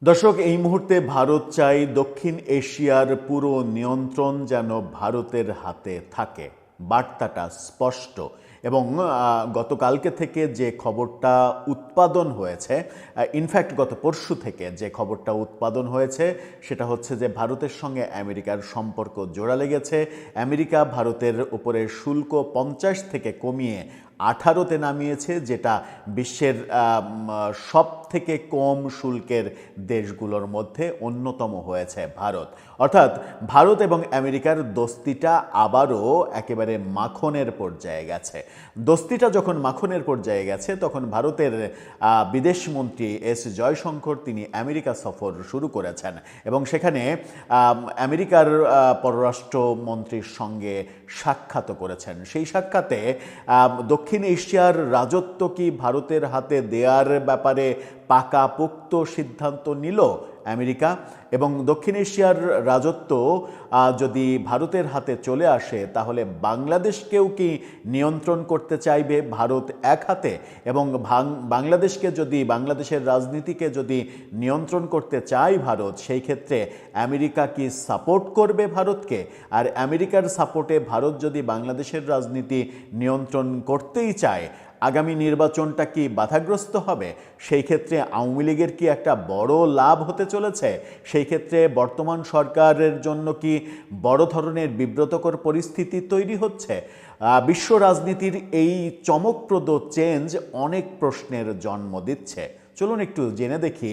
দর্শক, এই মুহূর্তে ভারত চাই দক্ষিণ এশিয়ার পুরো নিয়ন্ত্রণ যেন ভারতের হাতে থাকে। বার্তাটা স্পষ্ট এবং গতকালকে থেকে যে খবরটা উৎপাদন হয়েছে, ইনফ্যাক্ট গত পরশু থেকে যে খবরটা উৎপাদন হয়েছে সেটা হচ্ছে যে ভারতের সঙ্গে আমেরিকার সম্পর্ক জোড়া লেগেছে। আমেরিকা ভারতের উপরে শুল্ক 50 থেকে কমিয়ে 18-তে নামিয়েছে, যেটা বিশ্বের সব থেকে কম শুল্কের দেশগুলোর মধ্যে অন্যতম হয়েছে ভারত। অর্থাৎ ভারত এবং আমেরিকার দোস্তিটা আবারও একেবারে মাখনের পর্যায়ে গেছে। দোস্তিটা যখন মাখনের পর্যায়ে গেছে তখন ভারতের বিদেশমন্ত্রী এস জয়শঙ্কর তিনি আমেরিকা সফর শুরু করেছেন এবং সেখানে আমেরিকার পররাষ্ট্রমন্ত্রীর সঙ্গে সাক্ষাৎ করেছেন। সেই সাক্ষাতে দক্ষিণ এশিয়ার রাজত্ব কি ভারতের হাতে দেওয়ার ব্যাপারে পাকাপোক্ত সিদ্ধান্ত নিল আমেরিকা, এবং দক্ষিণ এশিয়ার রাজত্ব যদি ভারতের হাতে চলে আসে তাহলে বাংলাদেশকেও কি নিয়ন্ত্রণ করতে চাইবে ভারত এক হাতে, এবং বাংলাদেশের রাজনীতিকে যদি নিয়ন্ত্রণ করতে চায় ভারত, সেই ক্ষেত্রে আমেরিকা কি সাপোর্ট করবে ভারতকে? আর আমেরিকার সাপোর্টে ভারত যদি বাংলাদেশের রাজনীতি নিয়ন্ত্রণ করতেই চায়, আগামী নির্বাচনটা কি বাধাগ্রস্ত হবে? সেই ক্ষেত্রে আওয়ামী লীগের কি একটা বড় লাভ হতে চলেছে? সেই ক্ষেত্রে বর্তমান সরকারের জন্য কি বড় ধরনের বিব্রতকর পরিস্থিতি তৈরি হচ্ছে? বিশ্ব রাজনীতির এই চমকপ্রদ চেঞ্জ অনেক প্রশ্নের জন্ম দিচ্ছে। চলুন একটু জেনে দেখি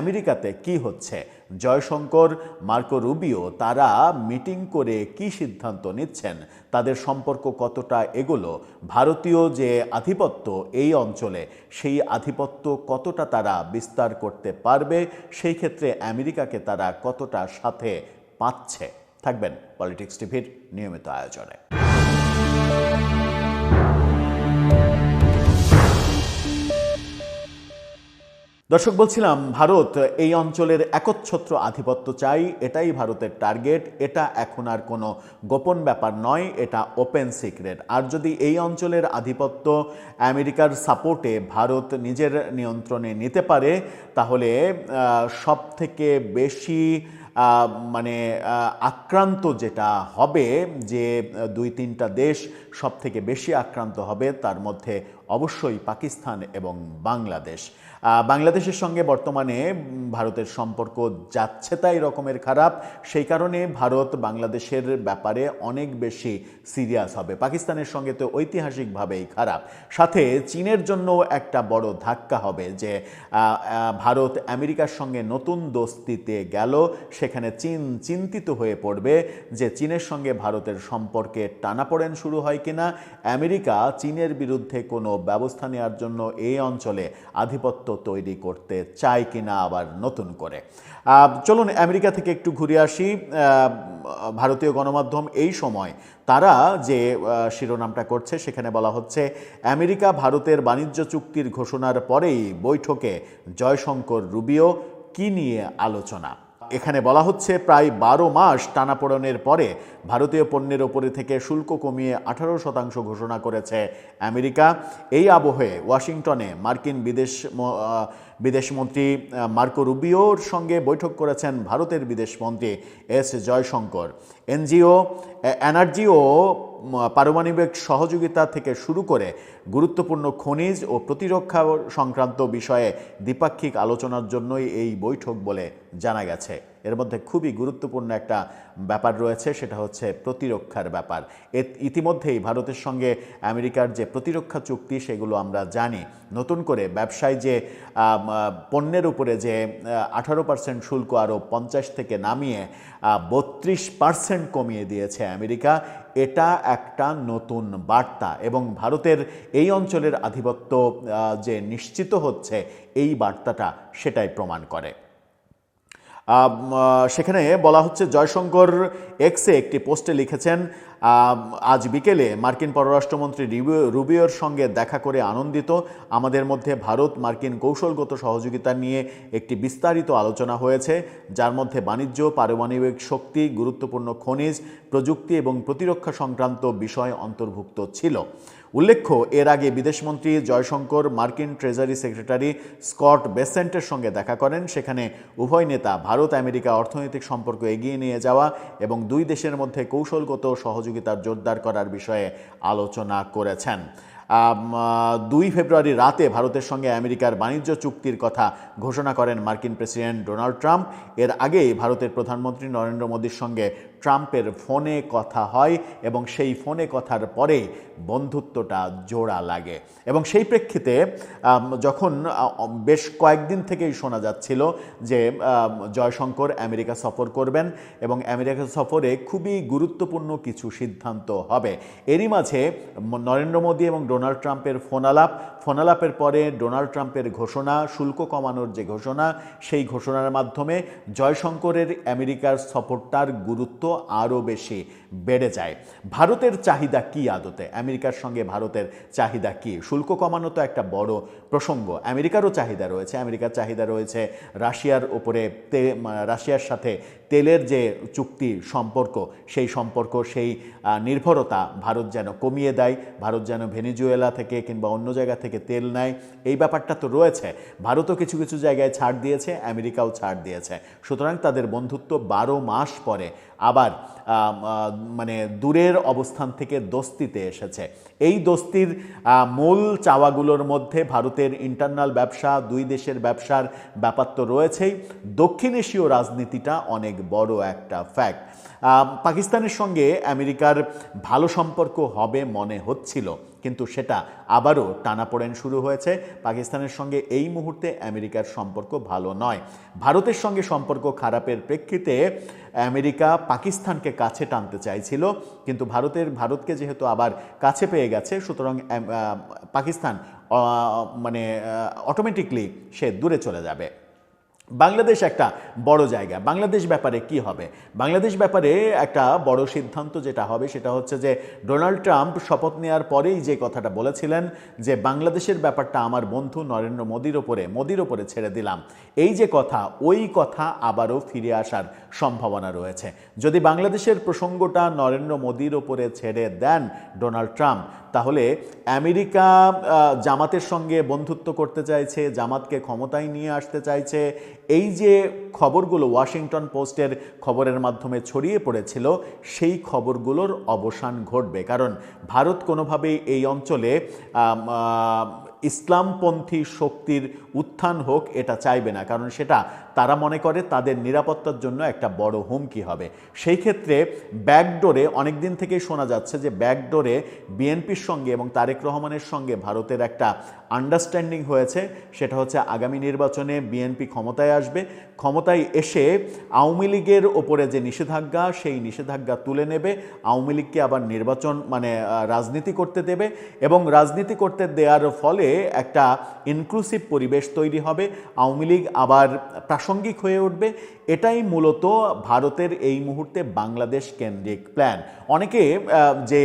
আমেরিকাতে কি হচ্ছে। জয়শঙ্কর, মার্কো রুবিও তারা মিটিং করে কি সিদ্ধান্ত নিচ্ছেন, তাদের সম্পর্ক কতটা এগোলো, ভারতীয় যে আধিপত্য এই অঞ্চলে সেই আধিপত্য কতটা তারা বিস্তার করতে পারবে, সেই ক্ষেত্রে আমেরিকাকে তারা কতটা সাথে পাচ্ছে। থাকবেন পলিটিক্স টিভির নিয়মিত আয়োজনে। দর্শক, বলছিলাম ভারত এই অঞ্চলের একচ্ছত্র আধিপত্য চাই, এটাই ভারতের টার্গেট। এটা এখন আর কোনো গোপন ব্যাপার নয়, এটা ওপেন সিক্রেট। আর যদি এই অঞ্চলের আধিপত্য আমেরিকার সাপোর্টে ভারত নিজের নিয়ন্ত্রণে নিতে পারে, তাহলে সব থেকে বেশি আক্রান্ত যেটা হবে, যে 2-3টা দেশ সব থেকে বেশি আক্রান্ত হবে, তার মধ্যে অবশ্যই পাকিস্তান এবং বাংলাদেশ। বাংলাদেশের সঙ্গে বর্তমানে ভারতের সম্পর্ক যাচ্ছে তাই রকমের খারাপ, সেই কারণে ভারত বাংলাদেশের ব্যাপারে অনেক বেশি সিরিয়াস হবে। পাকিস্তানের সঙ্গে তো ঐতিহাসিকভাবেই খারাপ, সাথে চীনের জন্য একটা বড় ধাক্কা হবে যে ভারত আমেরিকার সঙ্গে নতুন দোস্তিতে গেল, সেখানে চীন চিন্তিত হয়ে পড়বে যে চীনের সঙ্গে ভারতের সম্পর্কে টানাপোড়েন শুরু হয় কিনা, আমেরিকা চীনের বিরুদ্ধে কোনো ব্যবস্থা নেওয়ার জন্য এই অঞ্চলে আধিপত্য তৈরি করতে চায় কিনা আবার নতুন করে। চলুন আমেরিকা থেকে একটু ঘুরে আসি। ভারতীয় গণমাধ্যম এই সময় তারা যে শিরোনামটা করছে সেখানে বলা হচ্ছে, আমেরিকা ভারতের বাণিজ্য চুক্তির ঘোষণার পরেই বৈঠকে জয়শঙ্কর রুবিও, কি নিয়ে আলোচনা। এখানে বলা হচ্ছে, প্রায় 12 মাস টানাপোড়েনের পরে ভারতীয় পণ্যের ওপরে থেকে শুল্ক কমিয়ে 18% ঘোষণা করেছে আমেরিকা। এই আবহে ওয়াশিংটনে মার্কিন বিদেশমন্ত্রী মার্কো রুবিওর সঙ্গে বৈঠক করেছেন ভারতের বিদেশমন্ত্রী এস জয়শঙ্কর। এনার্জি ও পারমাণবিক সহযোগিতা থেকে শুরু করে গুরুত্বপূর্ণ খনিজ ও প্রতিরক্ষা সংক্রান্ত বিষয়ে দ্বিপাক্ষিক আলোচনার জন্যই এই বৈঠক বলে জানা গেছে। এর মধ্যে খুবই গুরুত্বপূর্ণ একটা ব্যাপার রয়েছে, সেটা হচ্ছে প্রতিরক্ষার ব্যাপার। ইতিমধ্যেই ভারতের সঙ্গে আমেরিকার যে প্রতিরক্ষা চুক্তি সেগুলো আমরা জানি। নতুন করে ব্যবসায় যে পণ্যের উপরে যে 18% শুল্ক আরও 50 থেকে নামিয়ে 32% কমিয়ে দিয়েছে আমেরিকা, এটা একটা নতুন বার্তা এবং ভারতের এই অঞ্চলের আধিপত্য যে নিশ্চিত হচ্ছে এই বার্তাটা সেটাই প্রমাণ করে। সেখানে বলা হচ্ছে, জয়শঙ্কর এক্সে একটি পোস্টে লিখেছেন, আজ বিকেলে মার্কিন পররাষ্ট্রমন্ত্রী রুবিওর সঙ্গে দেখা করে আনন্দিত। আমাদের মধ্যে ভারত মার্কিন কৌশলগত সহযোগিতা নিয়ে একটি বিস্তারিত আলোচনা হয়েছে, যার মধ্যে বাণিজ্য, পারমাণবিক শক্তি, গুরুত্বপূর্ণ খনিজ, প্রযুক্তি এবং প্রতিরক্ষা সংক্রান্ত বিষয় অন্তর্ভুক্ত ছিল। উল্লেখ্য, এর আগে বিদেশমন্ত্রী জয়শঙ্কর মার্কিন ট্রেজারি সেক্রেটারি স্কট বেসেন্টের সঙ্গে দেখা করেন। সেখানে উভয় নেতা ভারত আমেরিকা অর্থনৈতিক সম্পর্ক এগিয়ে নিয়ে যাওয়া এবং দুই দেশের মধ্যে কৌশলগত সহযোগিতার জোরদার করার বিষয়ে আলোচনা করেছেন। 2 ফেব্রুয়ারি রাতে ভারতের সঙ্গে আমেরিকার বাণিজ্য চুক্তির কথা ঘোষণা করেন মার্কিন প্রেসিডেন্ট ডোনাল্ড ট্রাম্প। এর আগেই ভারতের প্রধানমন্ত্রী নরেন্দ্র মোদীর সঙ্গে ট্রাম্পের ফোনে কথা হয় এবং সেই ফোনে কথার পরে বন্ধুত্বটা জোড়া লাগে। এবং সেই প্রেক্ষিতে যখন বেশ কয়েকদিন থেকেই শোনা যাচ্ছিল যে জয়শঙ্কর আমেরিকা সফর করবেন এবং আমেরিকা সফরে খুবই গুরুত্বপূর্ণ কিছু সিদ্ধান্ত হবে, এরই মাঝে নরেন্দ্র মোদী এবং ডোনাল্ড ট্রাম্পের ফোনালাপের পরে ডোনাল্ড ট্রাম্পের ঘোষণা, শুল্ক কমানোর যে ঘোষণা, সেই ঘোষণার মাধ্যমে জয়শঙ্করের আমেরিকার সফরটার গুরুত্ব আরও বেশি বেড়ে যায়। ভারতের চাহিদা কি আদতে? আমেরিকার সঙ্গে ভারতের চাহিদা কি? শুল্ক কমানো তো একটা বড় প্রসঙ্গ। আমেরিকারও চাহিদা রয়েছে। আমেরিকার চাহিদা রয়েছে রাশিয়ার ওপরে, রাশিয়ার সাথে তেলের যে চুক্তি সম্পর্ক, সেই সম্পর্ক, সেই নির্ভরতা ভারত যেন কমিয়ে দেয়, ভারত যেন ভেনেজুয়েলা থেকে কিংবা অন্য জায়গা থেকে তেল নেয়, এই ব্যাপারটা তো রয়েছে। ভারতও কিছু কিছু জায়গায় ছাড় দিয়েছে, আমেরিকাও ছাড় দিয়েছে। সুতরাং তাদের বন্ধুত্ব 12 মাস পরে আবার মানে দূরের অবস্থান থেকে দোস্তিতে এসেছে। এই দোস্তির মূল চাওয়াগুলোর মধ্যে ভারতের ইন্টারনাল ব্যবসা, দুই দেশের ব্যবসার ব্যাপার তো রয়েছেই, দক্ষিণ এশীয় রাজনীতিটা অনেক বড় একটা ফ্যাক্ট। পাকিস্তানের সঙ্গে আমেরিকার ভালো সম্পর্ক হবে মনে হচ্ছিল, কিন্তু সেটা আবারও টানাপোড়েন শুরু হয়েছে। পাকিস্তানের সঙ্গে এই মুহূর্তে আমেরিকার সম্পর্ক ভালো নয়। ভারতের সঙ্গে সম্পর্ক খারাপের প্রেক্ষিতে আমেরিকা পাকিস্তানকে কাছে টানতে চাইছিল, কিন্তু ভারতকে যেহেতু আবার কাছে পেয়ে গেছে, সুতরাং পাকিস্তান মানে অটোমেটিকলি সে দূরে চলে যাবে। বাংলাদেশ একটা বড় জায়গা। বাংলাদেশ ব্যাপারে কি হবে? বাংলাদেশ ব্যাপারে একটা বড় সিদ্ধান্ত যেটা হবে সেটা হচ্ছে যে ডোনাল্ড ট্রাম্প শপথ নেওয়ার পরেই যে কথাটা বলেছিলেন যে বাংলাদেশের ব্যাপারটা আমার বন্ধু নরেন্দ্র মোদীর ওপরে ছেড়ে দিলাম, এই যে কথা, ওই কথা আবারও ফিরে আসার সম্ভাবনা রয়েছে। যদি বাংলাদেশের প্রসঙ্গটা নরেন্দ্র মোদীর ওপরে ছেড়ে দেন ডোনাল্ড ট্রাম্প, তাহলে আমেরিকা জামাতের সঙ্গে বন্ধুত্ব করতে চাইছে, জামাতকে ক্ষমতায় নিয়ে আসতে চাইছে, এই যে খবরগুলো ওয়াশিংটন পোস্টের খবরের মাধ্যমে ছড়িয়ে পড়েছিল, সেই খবরগুলোর অবসান ঘটবে। কারণ ভারত কোনোভাবেই এই অঞ্চলে ইসলামপন্থী শক্তির উত্থান হোক এটা চাইবে না, কারণ সেটা তারা মনে করে তাদের নিরাপত্তার জন্য একটা বড় হুমকি হবে। সেই ক্ষেত্রে ব্যাকডোরে অনেকদিন থেকেই শোনা যাচ্ছে যে ব্যাকডোরে বিএনপির সঙ্গে এবং তারেক রহমানের সঙ্গে ভারতের একটা আন্ডারস্ট্যান্ডিং হয়েছে। সেটা হচ্ছে আগামী নির্বাচনে বিএনপি ক্ষমতায় আসবে, ক্ষমতায় এসে আওয়ামী লীগের ওপরে যে নিষেধাজ্ঞা, সেই নিষেধাজ্ঞা তুলে নেবে, আওয়ামী লীগকে আবার নির্বাচন রাজনীতি করতে দেবে এবং রাজনীতি করতে দেওয়ার ফলে একটা ইনক্লুসিভ পরিবেশ তৈরি হবে, আওয়ামী লীগ আবার প্রাসঙ্গিক হয়ে উঠবে। এটাই মূলত ভারতের এই মুহূর্তে বাংলাদেশ কেন্দ্রিক প্ল্যান। অনেকে যে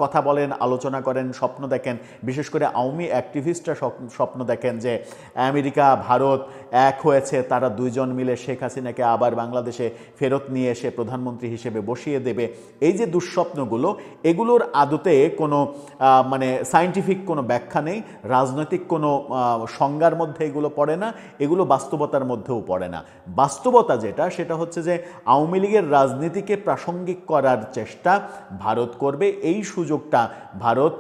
কথা বলেন, আলোচনা করেন, স্বপ্ন দেখেন, বিশেষ করে আওয়ামী অ্যাক্টিভিস্টরা স্বপ্ন দেখেন যে আমেরিকা ভারত এক হয়েছে, তারা দুইজন মিলে শেখ হাসিনাকে আবার বাংলাদেশে ফেরত নিয়ে এসে প্রধানমন্ত্রী হিসেবে বসিয়ে দেবে। এই যে দুঃস্বপ্নগুলো, এগুলোর আদতে কোনো সায়েন্টিফিক কোনো ব্যাখ্যা নেই, রাজনৈতিক কোনো সংজ্ঞার মধ্যে এগুলো পড়ে না, এগুলো বাস্তবতার মধ্যেও পড়ে না। বাস্তবতা যেটা, সেটা হচ্ছে যে আওয়ামী লীগের রাজনীতিকে প্রাসঙ্গিক করার চেষ্টা ভারত করবে, এই সুযোগটা ভারত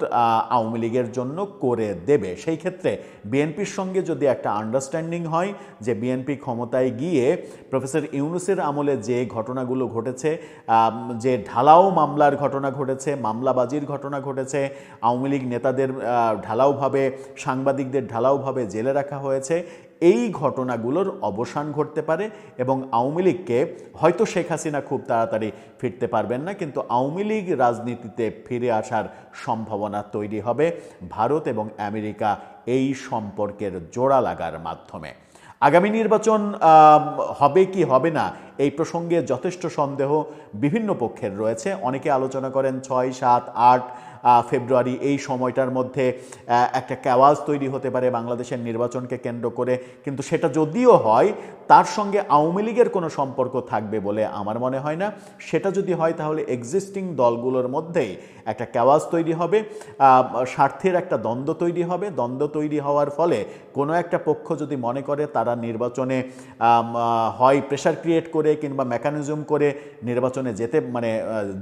আওয়ামী লীগের জন্য করে দেবে। সেই ক্ষেত্রে বিএনপির সঙ্গে যদি একটা আন্ডারস্ট্যান্ডিং হয় যে বিএনপি ক্ষমতায় গিয়ে প্রফেসর ইউনূসের আমলে যে ঘটনাগুলো ঘটেছে, যে ঢালাও মামলার ঘটনা ঘটেছে, মামলাবাজির ঘটনা ঘটেছে, আওয়ামী লীগ নেতাদের ঢালাওভাবে, সাংবাদিকদের ঢালাওভাবে জেলে রাখা হয়েছে, এই ঘটনাগুলোর অবসান ঘটতে পারে এবং আওয়ামী লীগকে, হয়তো শেখ হাসিনা খুব তাড়াতাড়ি ফিরতে পারবেন না, কিন্তু আওয়ামী লীগ রাজনীতিতে ফিরে আসার সম্ভাবনা তৈরি হবে ভারত এবং আমেরিকা এই সম্পর্কের জোড়া লাগার মাধ্যমে। আগামী নির্বাচন হবে কি হবে না, এই প্রসঙ্গে যথেষ্ট সন্দেহ বিভিন্ন পক্ষের রয়েছে। অনেকে আলোচনা করেন 6, 7, 8 ফেব্রুয়ারি এই সময়টার মধ্যে একটা ক্যাওয়াজ তৈরি হতে পারে বাংলাদেশের নির্বাচনকে কেন্দ্র করে, কিন্তু সেটা যদিও হয় তার সঙ্গে আওয়ামী লীগের কোনো সম্পর্ক থাকবে বলে আমার মনে হয় না। সেটা যদি হয় তাহলে এক্সিস্টিং দলগুলোর মধ্যেই একটা ক্যাওয়াজ তৈরি হবে, স্বার্থের একটা দ্বন্দ্ব তৈরি হবে। দ্বন্দ্ব তৈরি হওয়ার ফলে কোনো একটা পক্ষ যদি মনে করে তারা নির্বাচনে হয় প্রেশার ক্রিয়েট করে কিংবা মেকানিজম করে নির্বাচনে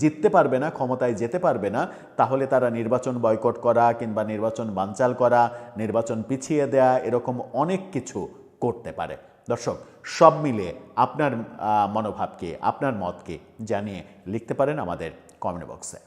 জিততে পারবে না, ক্ষমতায় যেতে পারবে না, তাহলে তারা নির্বাচন বয়কট করা কিংবা নির্বাচন বানচাল করা, নির্বাচন পিছিয়ে দেয়া, এরকম অনেক কিছু করতে পারে। দর্শক, সব মিলিয়ে আপনার মনোভাব কি, আপনার মত কি জানিয়ে লিখতে পারেন আমাদের কমেন্ট বক্সে।